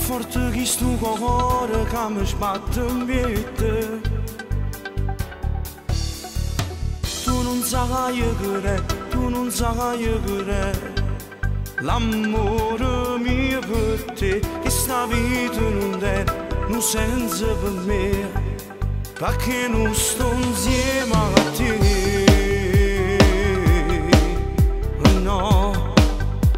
forte che sto cuore che mi sbatte in vita. Tu non sai che tu non sai che l'amore mio per te, che sta vita non è un senza per me, perché non sto insieme a te. No,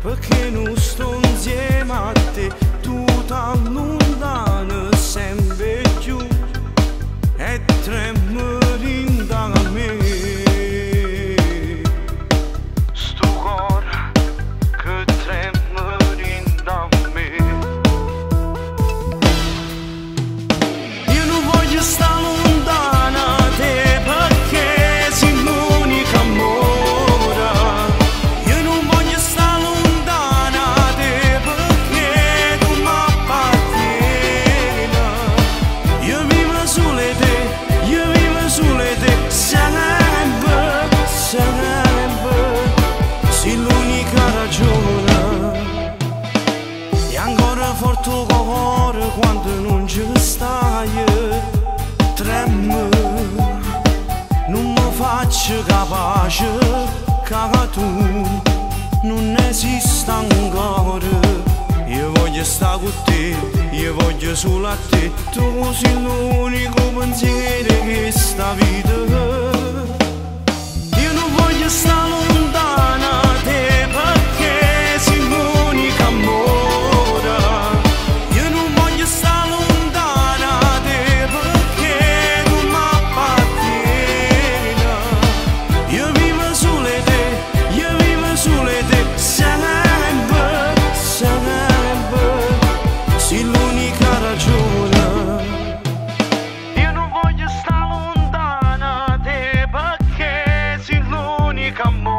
perché non sto insieme a te, tu t'allontani sempre più e tremoli da me. Sto cuore che tremoli da me. Io non voglio stare lontana da te perché sei l'unica amore. Io non voglio stare lontana da te perché tu mi appartieni. Io vivo solo te, io vivo solo te, sempre, sempre. Sei l'unica ragione. E ancora forte il cuore quando non ci stai. Tremo, non mi faccio capace che tu non esista ancora. Io voglio stare con te, io voglio solo a te. Tu sei l'unico pensiero che sta vita. Io non voglio stare lontana da te perché sei l'unica amore. Io non voglio stare lontana da te perché tu mi appartieni. Io vivo solo te, io vivo solo te, sempre, sempre. Sei l'unica ragione. Io non voglio stare lontana da te perché sei l'unica amore.